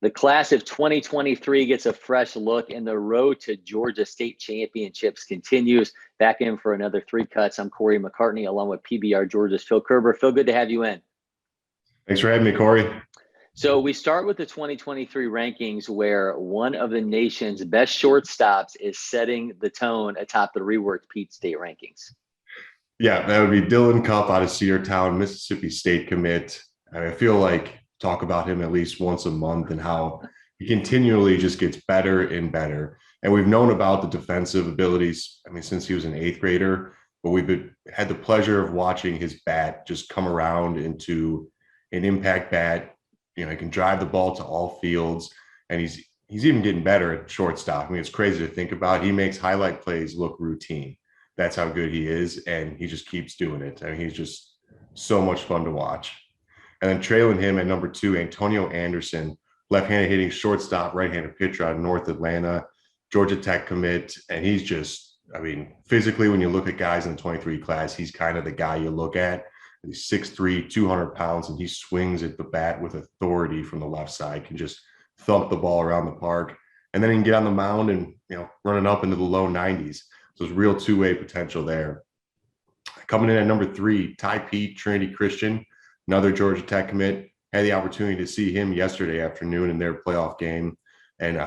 The class of 2023 gets a fresh look, and the road to Georgia State Championships continues. Back in for another Three Cuts. I'm Cory McCartney, along with PBR Georgia's Phil Kerber. Phil, good to have you in. Thanks for having me, Cory. So we start with the 2023 rankings, where one of the nation's best shortstops is setting the tone atop the reworked Peete State rankings. Yeah, that would be Dylan Cupp out of Cedartown, Mississippi State commit. I feel like talk about him at least once a month and how he continually just gets better and better. And we've known about the defensive abilities, since he was an eighth grader, but we've had the pleasure of watching his bat just come around into an impact bat. He can drive the ball to all fields, and he's even getting better at shortstop. It's crazy to think about. He makes highlight plays look routine. That's how good he is, and he just keeps doing it. He's just so much fun to watch. And then trailing him at number 2, Antonio Anderson, left-handed hitting shortstop, right-handed pitcher out of North Atlanta, Georgia Tech commit. And he's just, physically, when you look at guys in the 23 class, he's kind of the guy you look at. He's 6'3", 200 pounds, and he swings at the bat with authority from the left side, can just thump the ball around the park. And then he can get on the mound and, running up into the low 90s. So there's real two-way potential there. Coming in at number 3, Tai Peete, Trinity Christian, another Georgia Tech commit. Had the opportunity to see him yesterday afternoon in their playoff game. And,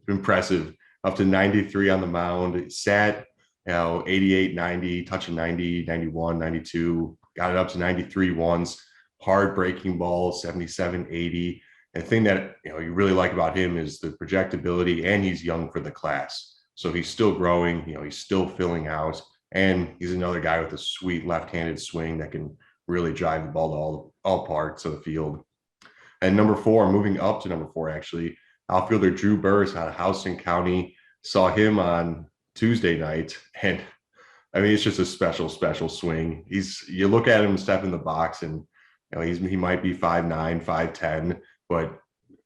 impressive. Up to 93 on the mound. Sat, 88, 90, touching 90, 91, 92. Got it up to 93 once. Hard breaking ball, 77, 80. And the thing that, you really like about him is the projectability, and he's young for the class. So he's still growing, he's still filling out, and he's another guy with a sweet left-handed swing that can really drive the ball to all parts of the field. And number 4, moving up to number 4, actually, outfielder Drew Burress out of Houston County. Saw him on Tuesday night, and it's just a special swing. You look at him step in the box, and he might be 5'9", 5'10", but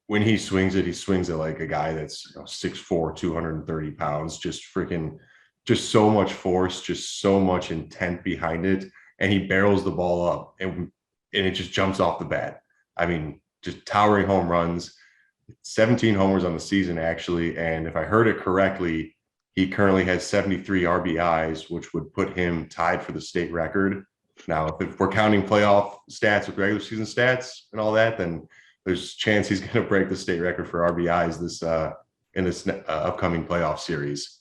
when he swings it like a guy that's 6'4", 230 pounds, just so much force, just so much intent behind it. And he barrels the ball up and it just jumps off the bat. Just towering home runs, 17 homers on the season, actually. And if I heard it correctly, he currently has 73 RBIs, which would put him tied for the state record. Now, if we're counting playoff stats with regular season stats and all that, then there's a chance he's going to break the state record for RBIs in this upcoming playoff series.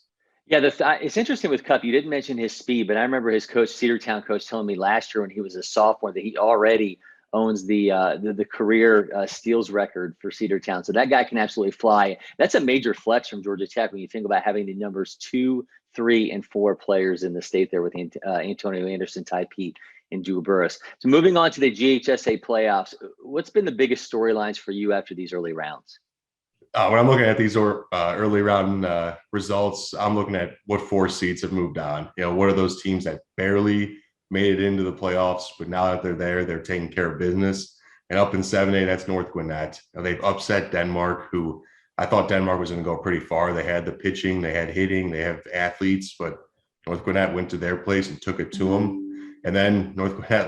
Yeah, it's interesting with Cupp. You didn't mention his speed, but I remember his coach, Cedartown coach, telling me last year when he was a sophomore that he already owns the career steals record for Cedartown. So that guy can absolutely fly. That's a major flex from Georgia Tech when you think about having the numbers 2, 3, and 4 players in the state there with Antonio Anderson, Tai Peete, and Drew Burress. So moving on to the GHSA playoffs, what's been the biggest storylines for you after these early rounds? When I'm looking at these early round results, I'm looking at what 4 seeds have moved on. What are those teams that barely made it into the playoffs, but now that they're there, they're taking care of business. And up in 7A, that's North Gwinnett. They've upset Denmark, who I thought Denmark was going to go pretty far. They had the pitching, they had hitting, they have athletes, but North Gwinnett went to their place and took it to them. And then North Gwinnett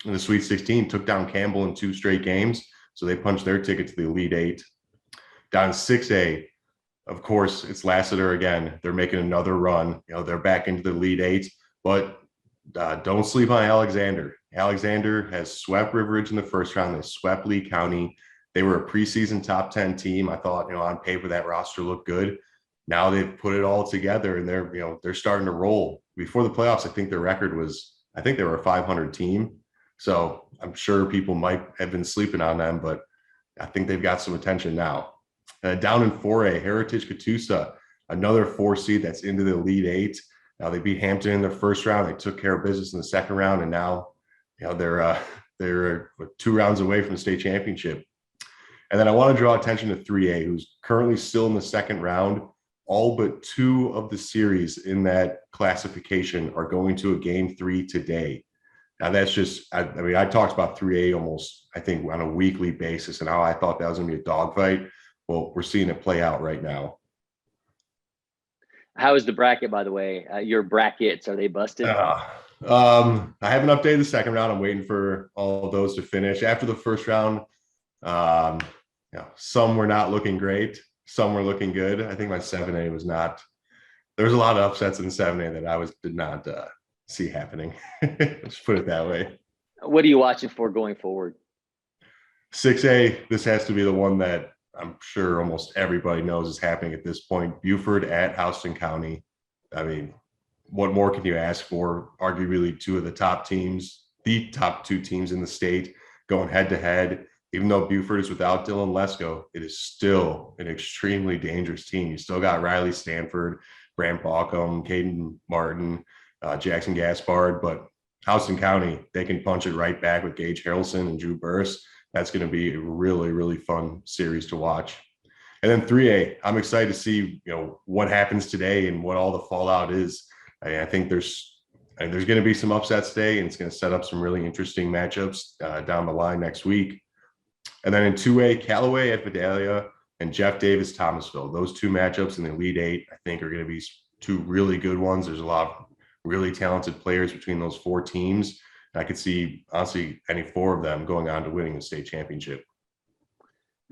in the Sweet 16 took down Campbell in 2 straight games. So they punched their ticket to the Elite 8. Down 6A, of course, it's Lassiter again. They're making another run. They're back into the Elite 8, but don't sleep on Alexander. Alexander has swept River Ridge in the first round. They swept Lee County. They were a preseason top 10 team. I thought, on paper, that roster looked good. Now they've put it all together, and they're starting to roll. Before the playoffs, I think their record was, they were a 500 team. So I'm sure people might have been sleeping on them, but I think they've got some attention now. Down in 4A, Heritage Catoosa, another 4 seed that's into the Elite 8. Now they beat Hampton in the first round. They took care of business in the second round, and now they're 2 rounds away from the state championship. And then I want to draw attention to 3A, who's currently still in the second round. All but 2 of the series in that classification are going to a game 3 today. Now that's just, I talked about 3A almost, I think, on a weekly basis and how I thought that was going to be a dogfight. Well, we're seeing it play out right now. How is the bracket, by the way? Your brackets, are they busted? I haven't updated the second round. I'm waiting for all of those to finish. After the first round, some were not looking great, some were looking good. I think my 7A was not. There was a lot of upsets in 7A that I did not see happening. Let's put it that way. What are you watching for going forward? 6A, this has to be the one that I'm sure almost everybody knows is happening at this point. Buford at Houston County. I mean, what more can you ask for? Arguably two of the top teams, the top two teams in the state going head to head. Even though Buford is without Dylan Lesko, it is still an extremely dangerous team. You still got Riley Stanford, Brant Balcom, Caden Martin, Jackson Gaspard, but Houston County, they can punch it right back with Gage Harrelson and Drew Burress. That's going to be a really, really fun series to watch. And then 3A, I'm excited to see what happens today and what all the fallout is. I think there's going to be some upsets today, and it's going to set up some really interesting matchups down the line next week. And then in 2A, Callaway at Vidalia and Jeff Davis Thomasville. Those two matchups in the Elite Eight, I think, are going to be two really good ones. There's a lot of really talented players between those four teams. I could see, honestly, any four of them going on to winning the state championship.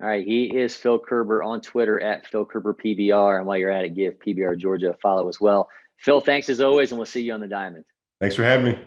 All right. He is Phil Kerber on Twitter at Phil Kerber PBR. And while you're at it, give PBR Georgia a follow as well. Phil, thanks as always, and we'll see you on the diamond. Thanks for having me.